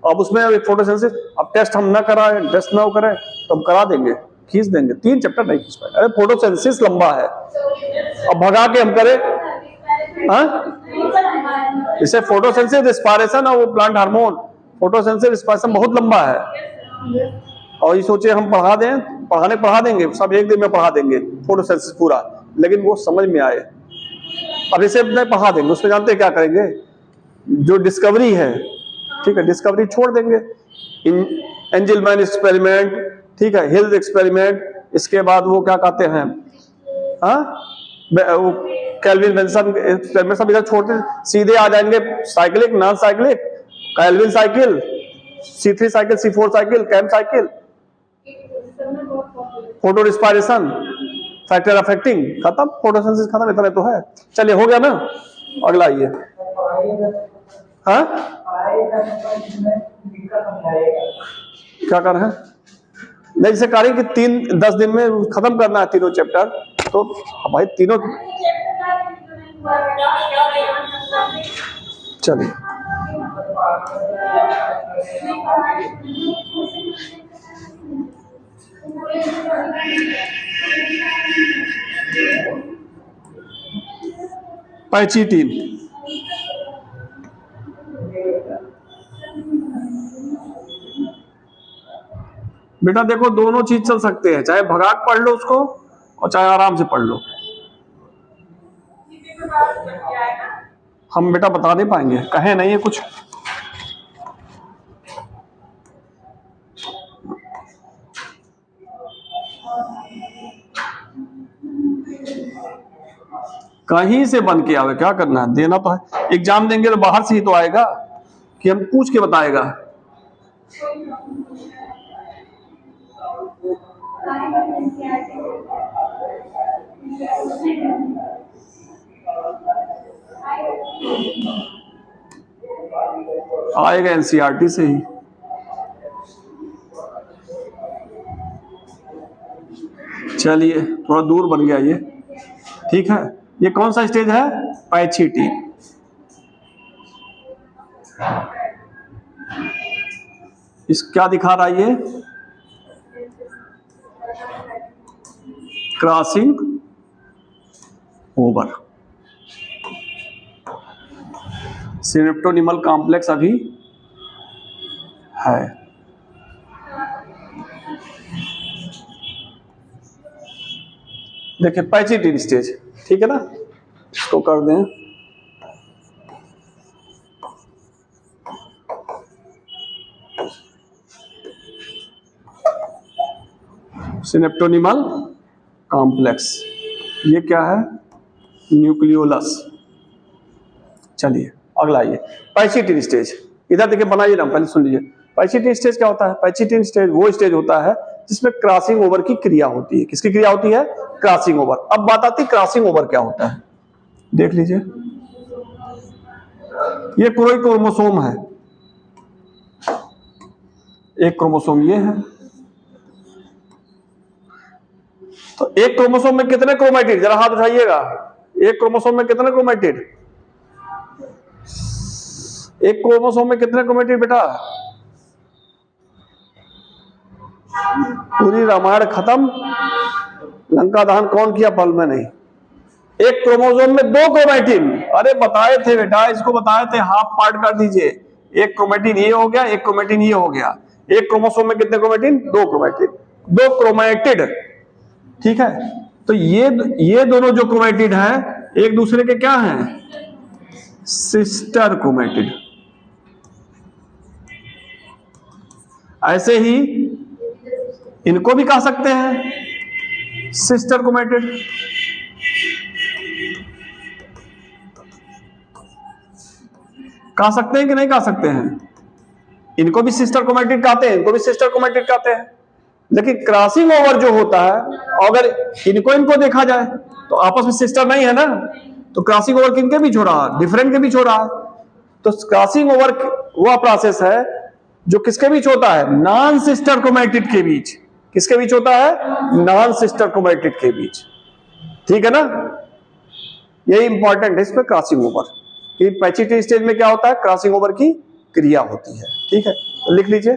अब उसमें अभी फोटोसिंथेसिस, अब टेस्ट हम ना कराएं, टेस्ट ना करें तो हम करा देंगे, खींच देंगे। 3 चैप्टर नहीं खींच पाए। अरे फोटोसिंथेसिस लंबा है, अब भगा के हम करें? हाँ इसे फोटोसिंथेसिस रिस्पायरेशन और वो प्लांट हार्मोन, फोटोसिंथेसिस रिस्पायरेशन बहुत लंबा है। और ये सोचे हम पढ़ा दें, पढ़ा देंगे सब, एक दिन में पढ़ा देंगे फोटोसिंथेसिस पूरा, लेकिन वो समझ में आए। अब इसे नहीं पढ़ा देंगे, उसमें जानते क्या करेंगे, जो डिस्कवरी है, ठीक है, डिस्कवरी छोड़ देंगे। एंजिलमैन एक्सपेरिमेंट, ठीक है, हिल्स एक्सपेरिमेंट, इसके बाद वो क्या कहते हैं, हाँ वो कैल्विन बेंसन एक्सपेरिमेंट, सब इधर छोड़ दें, सीधे आ जाएंगे cyclic, non cyclic, Calvin cycle, C3 cycle, C4 cycle, CAM cycle, photorespiration, factor affecting, खत्म, फोटोसिंथेसिस खत्म, इतना तो है। चलिए हो गया ना, अगला आइए। हाँ क्या कर रहे हैं? नहीं जैसे कह रही कि 10 दिन में खत्म करना है तीनों चैप्टर, तो भाई तीनों, चलिए पैचिटीन, बेटा देखो दोनों चीज चल सकते हैं, चाहे भगाक पढ़ लो उसको और चाहे आराम से पढ़ लो। हम बेटा बता नहीं पाएंगे, कहे नहीं है कुछ। कहीं से बन के आवे, क्या करना है, देना तो है। एग्जाम देंगे तो बाहर से ही तो आएगा कि हम पूछ के बताएगा। आएगा एनसीईआरटी से ही। चलिए थोड़ा दूर बन गया ये, ठीक है। ये कौन सा स्टेज है? पैचिटीन। इस क्या दिखा रहा है ये? क्रॉसिंग ओवर, सिनेप्टोनिमल कॉम्प्लेक्स अभी है। देखिए पैचिटीन स्टेज, ठीक है ना, इसको कर दें। सिनेप्टोनिमल कॉम्प्लेक्स, ये क्या है? न्यूक्लियोलस। चलिए अगला आइए, पैचिटीन स्टेज। इधर देखिए बनाइए ना, पहले सुन लीजिए। पैचिटिन स्टेज क्या होता है? पैचिटिन स्टेज वो स्टेज होता है जिसमें क्रॉसिंग ओवर की क्रिया होती है। किसकी क्रिया होती है? Crossing over. अब बात आती है क्रॉसिंग ओवर क्या होता है, देख लीजिए। ये पूरा क्रोमोसोम है, एक क्रोमोसोम ये है। तो एक क्रोमोसोम में कितने क्रोमैटिड, जरा हाथ उठाइएगा, एक क्रोमोसोम में कितने क्रोमैटिड? एक क्रोमोसोम में कितने क्रोमैटिड बेटा? पूरी रामायण खत्म, लंका दहन कौन किया? पल में नहीं। एक क्रोमोसोम में 2 क्रोमैटिन। अरे बताए थे बेटा, इसको बताए थे, हाफ पार्ट कर दीजिए। एक क्रोमैटिन ये हो गया, एक क्रोमैटिन ये हो गया। एक क्रोमोसोम में कितने क्रोमैटिन? 2 chromatin, 2 chromatid. ठीक है, तो ये दोनों जो क्रोमैटिड हैं एक दूसरे के क्या हैं? Sister chromatid. ऐसे ही इनको भी कह सकते हैं सिस्टर क्रोमैटिड। कह सकते हैं कि नहीं कह सकते हैं? इनको भी सिस्टर क्रोमैटिड कहते हैं, इनको भी सिस्टर क्रोमैटिड कहते हैं। लेकिन क्रॉसिंग ओवर जो होता है, अगर इनको देखा जाए तो आपस में सिस्टर नहीं है ना, तो क्रॉसिंग ओवर किनके बीच हो रहा है? डिफरेंट के बीच हो रहा है। तो क्रॉसिंग ओवर वह प्रोसेस है जो किसके बीच होता है? नॉन सिस्टर क्रोमैटिड के बीच। किसके बीच होता है? नॉन सिस्टर क्रोमैटिड के बीच। ठीक है ना, यही इंपॉर्टेंट है इसमें क्रॉसिंग ओवर कि पैचिटिन स्टेज में क्या होता है? क्रॉसिंग ओवर की क्रिया होती है। ठीक है, तो लिख लीजिए,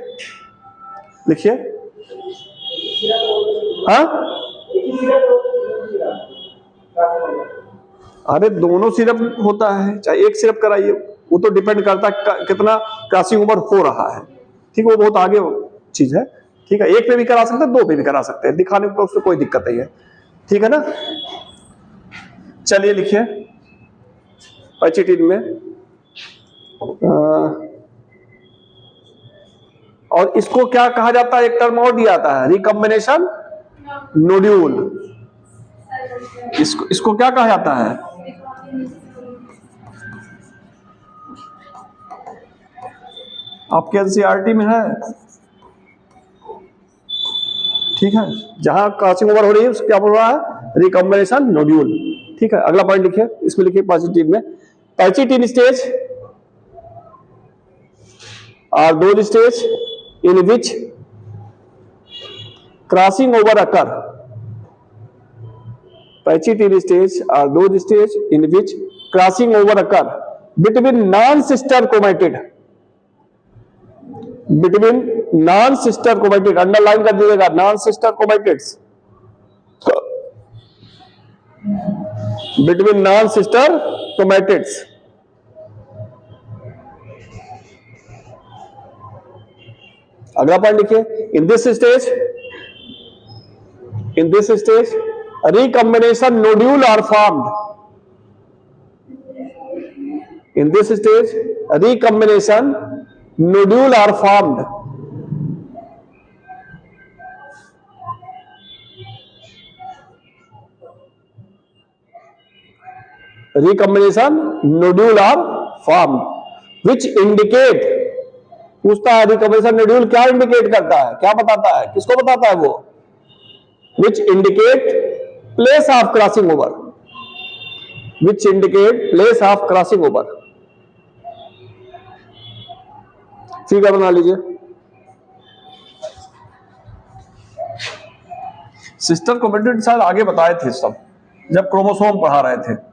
लिखिए। हाँ, अरे दोनों सिरप होता है, चाहे एक सिरप कराइए, वो तो डिपेंड करता है कितना क्रॉसिंग ओवर हो रहा है। ठीक है, वो बहुत आगे चीज है। ठीक है, एक पे भी करा सकते हैं, 2 पे भी करा सकते हैं, दिखाने पर उसमें कोई दिक्कत नहीं है। ठीक है ना, चलिए लिखिए पैचिटिन में और इसको क्या कहा जाता है? एक टर्म और दिया जाता है, रिकॉम्बिनेशन नोड्यूल। इसको क्या कहा जाता है? आपके एनसीईआरटी में है। ठीक है, जहां क्रॉसिंग ओवर हो रही है उसको क्या बोल रहा है? Recombination nodule. ठीक है, अगला पॉइंट लिखिए, इसमें लिखिए पैचिटिन में, pachytene stage are those stage in which crossing over occur. Pachytene stage are those stage in which crossing over occur between non sister chromatid. Between non sister chromatid, underline कर दीजिएगा, non sister chromatids. Between non sister chromatids. अगला point लिखिए, in this stage recombination nodule are formed. In this stage recombination nodule are formed. Recombination nodule are formed which indicate, पूछता है recombination nodule क्या indicate करता है, क्या बताता है, किसको बताता है वो? which indicate place of crossing over, which indicate place of crossing over। Figure बना लीजिए। सिस्टर क्रोमैटिड शायद आगे बताए थे सब जब क्रोमोसोम पढ़ा रहे थे।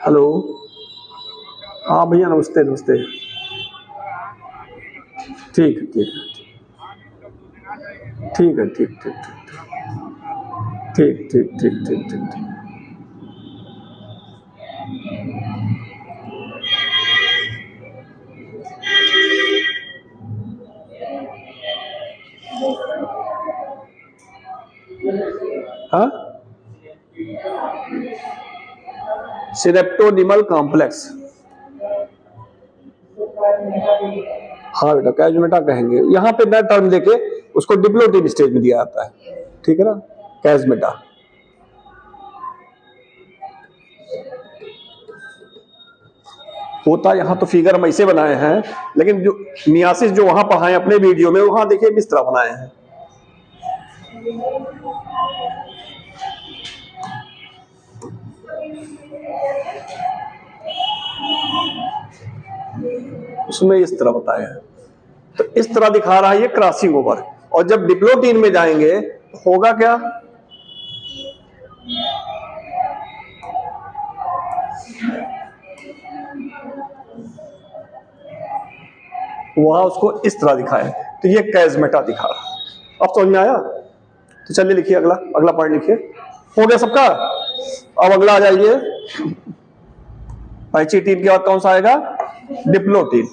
हेलो, हाँ भैया, नमस्ते नमस्ते। ठीक है, ठीक है, ठीक है, ठीक ठीक ठीक ठीक ठीक ठीक ठीक ठीक। हाँ, सिनेप्टोनिमल कॉम्प्लेक्स। हाँ बेटा कैजमेटा कहेंगे, यहाँ पे नया टर्म देके उसको डिप्लोटीन स्टेज में दिया जाता है, ठीक है ना, कैजमेटा। होता यहाँ तो फिगर हम ऐसे बनाए हैं, लेकिन जो मियासिस जो वहां पढ़ाए अपने वीडियो में, वहां देखिए इस तरह बनाए हैं। उसमें इस तरह बताया है, तो इस तरह दिखा रहा है ये क्रॉसिंग ओवर। और जब डिप्लोटीन में जाएंगे तो होगा क्या, वहां उसको इस तरह दिखाए, तो ये कैजमेटा दिखा रहा। अब समझ में आया? तो चलिए लिखिए अगला, अगला पॉइंट लिखिए। हो गया सबका? अब अगला आ जाइए, पैचिटीन के बाद कौन सा आएगा, डिप्लोटीन।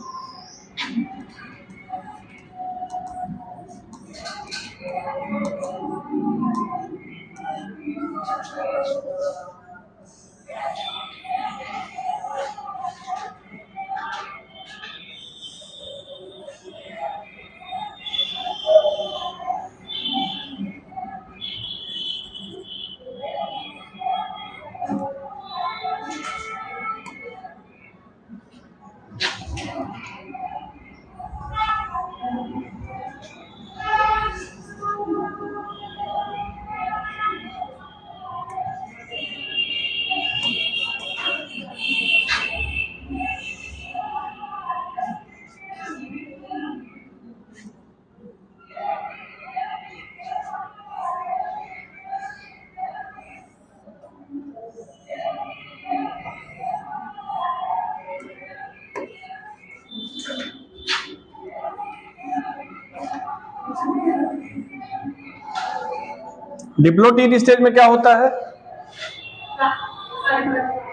डिप्लोटीन स्टेज में क्या होता है?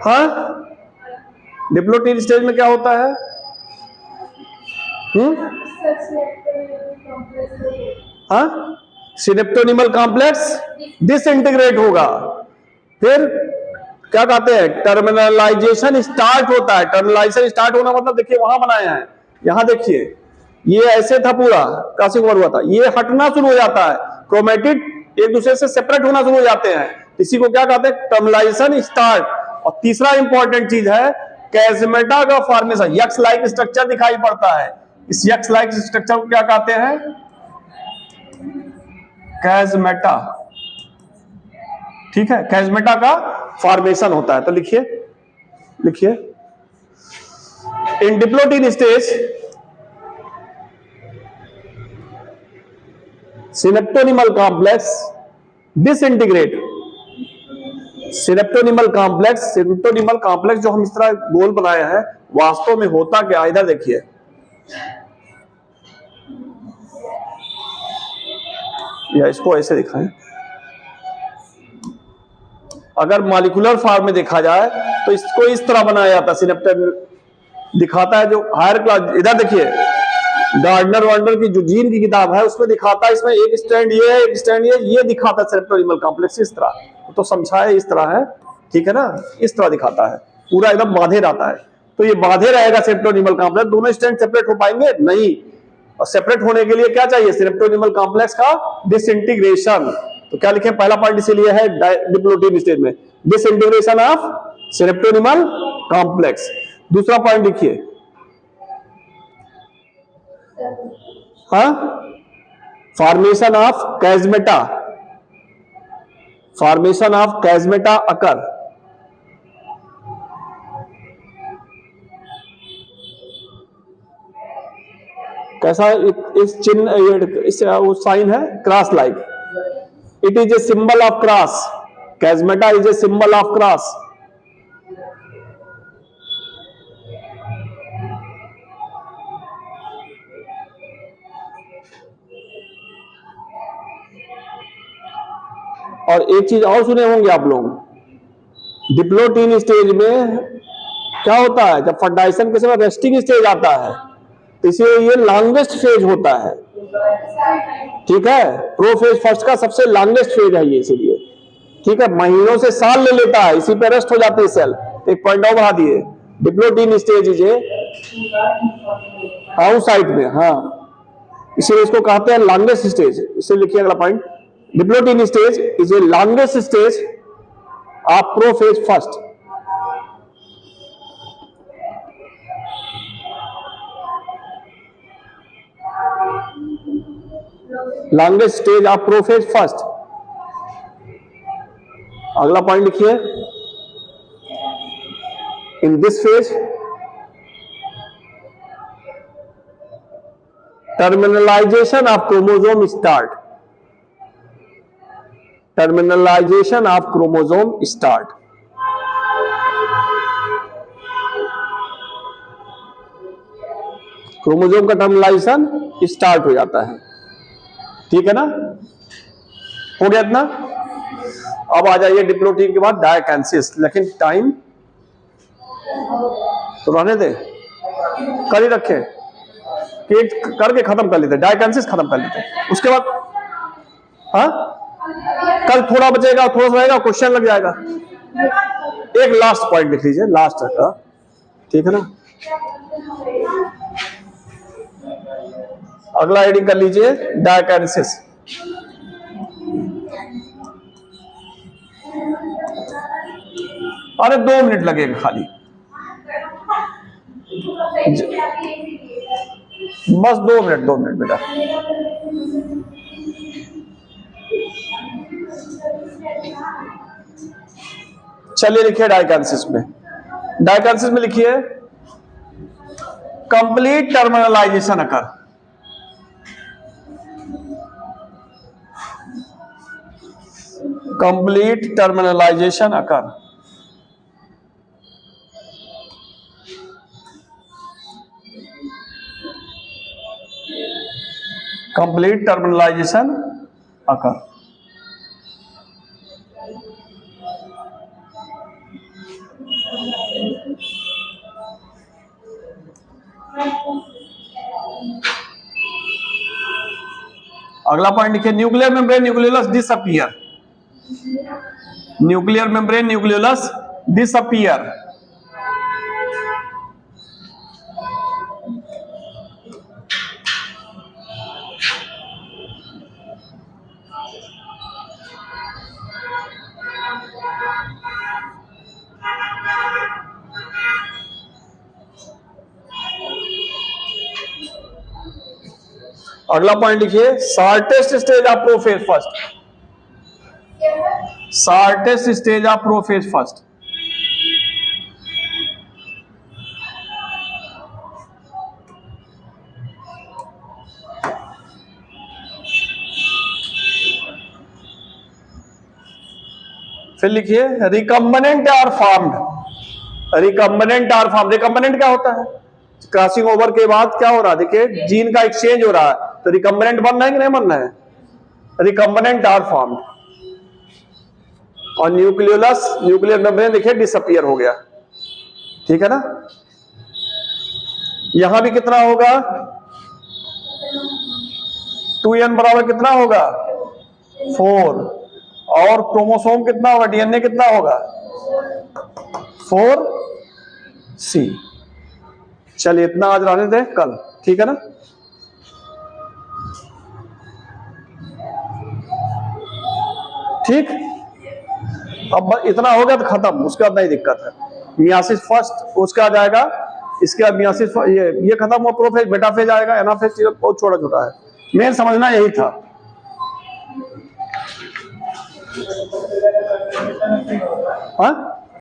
हाँ, डिप्लोटीन स्टेज में क्या होता है? हाँ, सिनेप्टोनिमल कॉम्प्लेक्स डिसइंटीग्रेट होगा। फिर क्या कहते हैं, टर्मिनलाइजेशन स्टार्ट होता है। टर्मिनलाइजेशन स्टार्ट होना मतलब देखिए वहां बनाए हैं, यहां देखिए ये ऐसे था पूरा, क्रॉसिंग ओवर हुआ था, ये हटना शुरू हो जाता है, क्रोमेटिड एक दूसरे से सेपरेट होना शुरू हो जाते हैं, इसी को क्या कहते हैं, टर्मिनलाइजेशन स्टार्ट। और तीसरा इंपॉर्टेंट चीज है कैजमेटा का फॉर्मेशन, यक्स लाइक स्ट्रक्चर दिखाई पड़ता है। इस यक्स लाइक स्ट्रक्चर को क्या कहते हैं, कैजमेटा। ठीक है, कैजमेटा का फॉर्मेशन होता है। तो लिखिए, लिखिए in diplotene stage synaptonemal complex disintegrate. Synaptonemal complex जो हम इस तरह गोल बनाए हैं, वास्तव में होता क्या, इधर देखिए, या इसको ऐसे दिखाएं। अगर मॉलिक्यूलर फॉर्म में देखा जाए तो इसको इस तरह बनाया जाता है। सिनेप्टोनिमल दिखाता है जो हायर क्लास, इधर देखिए गार्डनर वार्डनर की जो जीन की किताब है उसमें दिखाता है, इसमें एक स्टैंड ये है, एक स्टैंड ये दिखाता है सिनेप्टोनिमल कॉम्प्लेक्स इस तरह। तो समझाए इस तरह है, ठीक है ना, इस तरह दिखाता है, पूरा एकदम बांधे रहता है। तो ये बांधे रहेगा सिनेप्टोनिमल कॉम्प्लेक्स, दोनों स्टैंड सेपरेट हो पाएंगे नहीं। और सेपरेट होने के लिए क्या चाहिए, सिनेप्टोनिमल कॉम्प्लेक्स का डिसइंटीग्रेशन। तो क्या लिखे, पहला पॉइंट इसीलिए है डिप्लोटीन स्टेज में डिसइंटीग्रेशन ऑफ सिनेप्टोनिमल कॉम्प्लेक्स। दूसरा पॉइंट लिखिए, हाँ, formation of chiasmata, formation of chiasmata occur. कैसा, इस चिन्ह, वो साइन है cross like, it is a symbol of cross, chiasmata is a symbol of cross. और एक चीज और सुने होंगे आप लोग, डिप्लोटीन स्टेज में क्या होता है, जब फर्टाइजेशन के समय रेस्टिंग स्टेज आता है, तो इसलिए ये लॉन्गेस्ट फेज होता है। ठीक है, प्रोफेज फर्स्ट का सबसे लॉन्गेस्ट फेज है ये, इसीलिए ठीक है, महीनों से साल ले लेता है, इसी पे रेस्ट हो जाते हैं सेल। एक पॉइंट और बढ़ा दिए, diplotene stage is a outside में, हाँ, इसीलिए इसको कहते हैं लॉन्गेस्ट स्टेज। इसे लिखिए अगला point, diplotene stage is a longest stage of prophase first. Longest stage of prophase first. अगला पॉइंट लिखिए, in this phase terminalisation of chromosome start. Terminalisation of chromosome start. Chromosome का टर्मिनलाइजेशन स्टार्ट हो जाता है, ठीक है ना, हो गया इतना। अब आ जाइए डिप्लोटीन के बाद डायकैंसिस, लेकिन टाइम तो रहने दे, कर ही रखे कि करके खत्म कर लेते, डायकैंसिस खत्म कर लेते, उसके बाद हाँ कल थोड़ा बचेगा, थोड़ा सा रहेगा, क्वेश्चन लग जाएगा। एक लास्ट पॉइंट लिख लीजिए, लास्ट का, ठीक है ना। अगला हेडिंग कर लीजिए डायकैंसिस। अरे 2 मिनट लगेगा खाली, बस 2 मिनट, 2 मिनट बेटा। चलिए लिखिए डायकैंसिस में, डायकैंसिस में लिखिए कंप्लीट टर्मिनलाइजेशन अकर। कंप्लीट टर्मिनलाइजेशन अकर। कंप्लीट टर्मिनलाइजेशन अकर। अगला पॉइंट लिखिए, nuclear membrane nucleolus disappear. Nuclear membrane nucleolus disappear. अगला पॉइंट लिखिए, shortest stage of prophase first. Shortest stage of prophase first. फिर लिखिए रिकम्बनेंट आर फॉर्म्ड। रिकम्बनेंट आर फॉर्म, रिकम्बनेंट क्या होता है? क्रॉसिंग ओवर के बाद क्या हो रहा है, देखिए जीन का एक्सचेंज हो रहा है, तो रिकम्बनेंट बनना है कि नहीं बनना है? रिकम्बनेंट आर फॉर्म्ड। और न्यूक्लियोलस, न्यूक्लियर मेम्ब्रेन देखिए डिसअपीयर हो गया, ठीक है ना। यहां भी कितना होगा, 2n बराबर कितना होगा 4, और क्रोमोसोम कितना होगा, डीएनए कितना होगा 4C। चलिए इतना आज रहने दें, कल, ठीक है ना। ठीक, अब इतना हो गया तो खत्म, उसके बाद नहीं दिक्कत है। मियासिस फर्स्ट, उसका आ जाएगा, इसके बाद मियासिस ये खत्म हुआ, प्रोफेज, मेटाफेज आएगा, एनाफेज बहुत छोटा छोटा है। मेन समझना यही था। हाँ